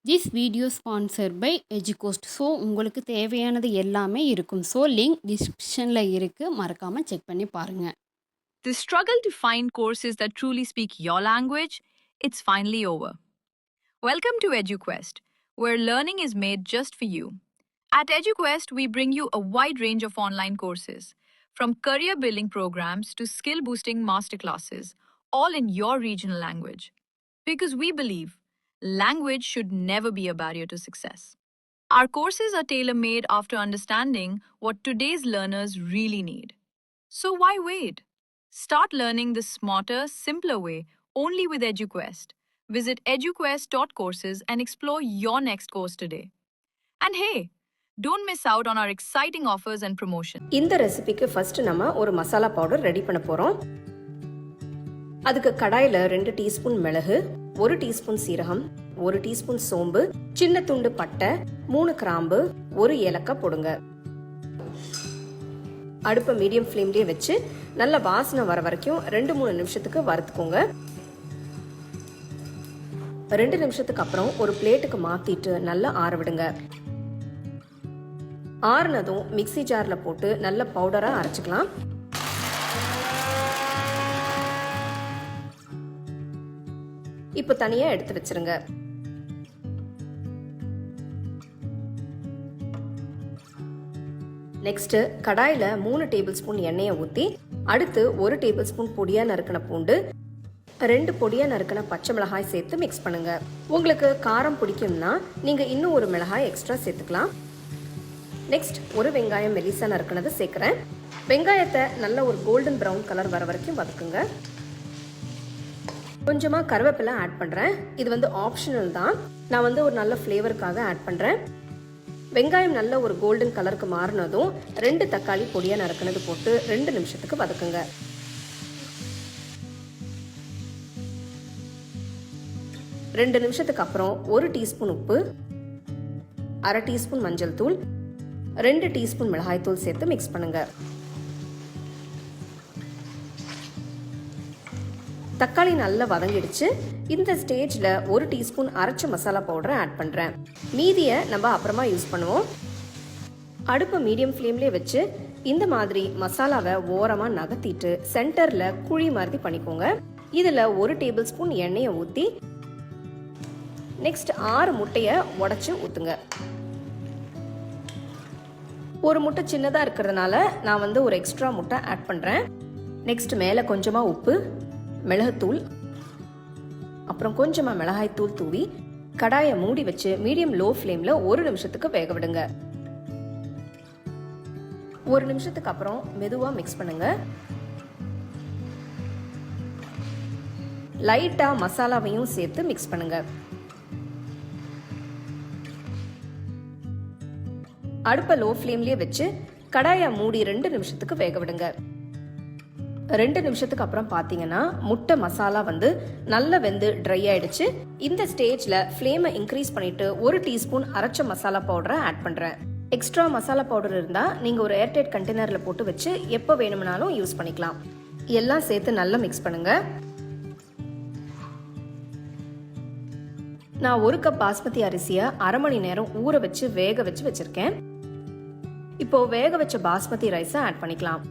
This video sponsored by எஜுகோஸ்ட். So உங்களுக்கு தேவையானது எல்லாமே இருக்கும். ஸோ லிங்க் டிஸ்கிரிப்ஷனில் இருக்குது, மறக்காமல் செக் பண்ணி பாருங்கள். The struggle to find courses that truly speak your language, it's finally over. Welcome to EduQuest, where learning is made just for you. At EduQuest, we bring you a wide range of online courses, from career building programs to skill boosting masterclasses, all in your regional language. Because we believe language should never be a barrier to success. Our courses are tailor made after understanding what today's learners really need. So why wait? Start learning the smarter, simpler way only with EduQuest. Visit eduquest.courses and explore your next course today. And hey, don't miss out on our exciting offers and promotions. இந்த ரெசிபிக்கு first நம்ம ஒரு masala powder ready பண்ண போறோம். அதுக்கு கடாயில 2 teaspoon மிளகு, 1 teaspoon சீரகம், 1 டீஸ்பூன் சோம்பு, சின்ன துண்டு பட்டை, 3 கிராம்பு, 1 ஏலக்காய் போடுங்க. அடுப்பை மீடியம் ஃப்ளேம்லயே வச்சு நல்ல வாசனை வர வரைக்கும் 2-3 நிமிஷத்துக்கு வறுத்துக்கோங்க. 2 நிமிஷத்துக்கு அப்புறம் ஒரு பிளேட்டுக்கு மாத்திட்டு நல்லா ஆற விடுங்க. ஆறுனதும் மிக்ஸி ஜார்ல போட்டு நல்ல பவுடரா அரைச்சுக்கலாம். இப்போ தனியா எடுத்து வச்சிருங்க. நெக்ஸ்ட் கடாயில 3 டேபிள் ஸ்பூன் எண்ணெயை ஊத்தி, அடுத்து 1 டேபிள் ஸ்பூன் பொடியா நறுக்கின பூண்டு, 2 பொடியா நறுக்கின பச்சை மிளகாய் சேர்த்து மிக்ஸ் பண்ணுங்க. உங்களுக்கு காரம் பிடிக்கும்னா நீங்க இன்னும் ஒரு மிளகாய் எக்ஸ்ட்ரா சேர்த்துக்கலாம். நெக்ஸ்ட் ஒரு வெங்காயம் மெலிசா நறுக்கினது சேர்க்கிறேன். வெங்காயத்தை நல்ல ஒரு கோல்டன் ப்ரௌன் கலர் வர வரைக்கும் வதக்குங்க. கொஞ்சமா கருவேப்பிலை ஆட் பண்றேன். இது ஆப்ஷனல் தான். நான் ஒரு நல்ல ஃப்ளேவருக்காக ஆட் பண்றேன். வெங்காயம் நல்ல ஒரு கோல்டன் கலருக்கு மாறினதும் 2 தக்காளி பொடியா நறுக்கினது போட்டு 2 நிமிஷத்துக்கு வதக்குங்க. ரெண்டு நிமிஷத்துக்கு அப்புறம் 1 டீஸ்பூன் உப்பு, 1/2 டீஸ்பூன் மஞ்சள் தூள், 2 டீஸ்பூன் மிளகாய் தூள் சேர்த்து மிக்ஸ் பண்ணுங்க. தக்காளி நல்லா வதங்கிடுச்சு. இந்த ஸ்டேஜ்ல 1 டீஸ்பூன் அரைச்ச மசாலா பவுடரை ஆட் பண்றேன். மீதியை நம்ம அப்புறமா யூஸ் பண்ணுவோம். அடுப்பை மீடியம் ஃப்ளேம்லயே வச்சு இந்த மாதிரி மசாலாவை ஓரமா நகர்த்திட்டு சென்டர்ல குழி மாதிரி பண்ணிக்கோங்க. இதுல 1 டேபிள் ஸ்பூன் எண்ணெயை ஊத்தி நெக்ஸ்ட் 6 முட்டைய உடைச்சு ஊத்துங்க. ஒரு முட்டை சின்னதா இருக்கிறதுனால நான் ஒரு எக்ஸ்ட்ரா முட்டை ஆட் பண்றேன். நெக்ஸ்ட் மேல கொஞ்சமா உப்பு, மிளகுத்தூள், அப்புறம் கொஞ்சமா மிளகாய் தூள் தூவி கடாயை மூடி வச்சு மீடியம் லோ ஃப்ளேம்ல 1 நிமிஷத்துக்கு வேக விடுங்க. 1 நிமிஷத்துக்கு அப்புறம் மெதுவா மிக்ஸ் பண்ணுங்க. லைட்டா மசாலாவையும் சேர்த்து மிக்ஸ் பண்ணுங்க. அடுப்பை லோ ஃப்ளேம்லயே வச்சு கடாயை மூடி 2 நிமிஷத்துக்கு வேக விடுங்க. 2 நிமிஷத்துக்கு அப்புறம் பாத்தீங்கன்னா முட்டை மசாலா நல்லா வெந்து ட்ரை ஆயிடுச்சு. இந்த ஸ்டேஜ்ல ஃப்ளேமை இன்க்ரீஸ் பண்ணிட்டு 1 டீஸ்பூன் அரைச்ச மசாலா பவுடரை ஆட் பண்றேன். எக்ஸ்ட்ரா மசாலா பவுடர் இருந்தா நீங்க ஒரு ஏர்டைட் கண்டெய்னர்ல போட்டு வச்சு எப்போ வேணும்னாலும் யூஸ் பண்ணிக்கலாம். எல்லாம் சேர்த்து நல்லா மிக்ஸ் பண்ணுங்க. நான் 1 கப் பாஸ்மதி அரிசியை 1/2 மணி நேரம் ஊற வச்சு வேக வச்சு வச்சிருக்கேன். இப்போ வேக வச்ச பாஸ்மதி ரைஸை ஆட் பண்ணிக்கலாம்.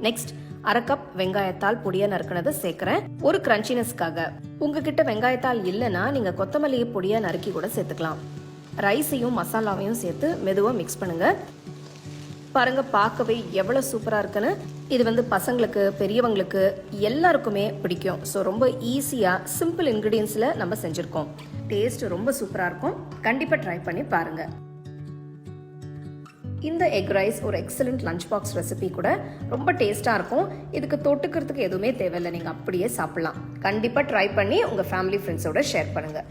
நெக்ஸ்ட் 1/2 கப் வெங்காயத்தால் பொடியா நறுக்கினதை சேர்க்கிறேன். ஒரு கிரன்ச்சினஸ்க்காக. உங்ககிட்ட வெங்காயத்தால் இல்லைன்னா நீங்க கொத்தமல்லியை பொடியா நறுக்கி கூட சேர்த்துக்கலாம். ரைஸையும் மசாலாவையும் சேர்த்து மெதுவா மிக்ஸ் பண்ணுங்க. பாருங்க, பார்க்கவே எவ்வளவு சூப்பரா இருக்குன்னு. இது பசங்களுக்கு, பெரியவங்களுக்கு எல்லாருக்குமே பிடிக்கும். ஸோ ரொம்ப ஈஸியா சிம்பிள் இன்கிரீடியன்ஸ்ல நம்ம செஞ்சிருக்கோம். டேஸ்ட் ரொம்ப சூப்பரா இருக்கும். கண்டிப்பா ட்ரை பண்ணி பாருங்க. இந்த எக் ரைஸ் ஒரு எக்ஸலண்ட் லஞ்ச் பாக்ஸ் ரெசிபி கூட. ரொம்ப டேஸ்டா இருக்கும். இதுக்கு தொட்டுக்கிறதுக்கு எதுவுமே தேவையில்லை, நீங்க அப்படியே சாப்பிடலாம். கண்டிப்பா ட்ரை பண்ணி உங்க ஃபேமிலி ஃப்ரெண்ட்ஸோட ஷேர் பண்ணுங்க.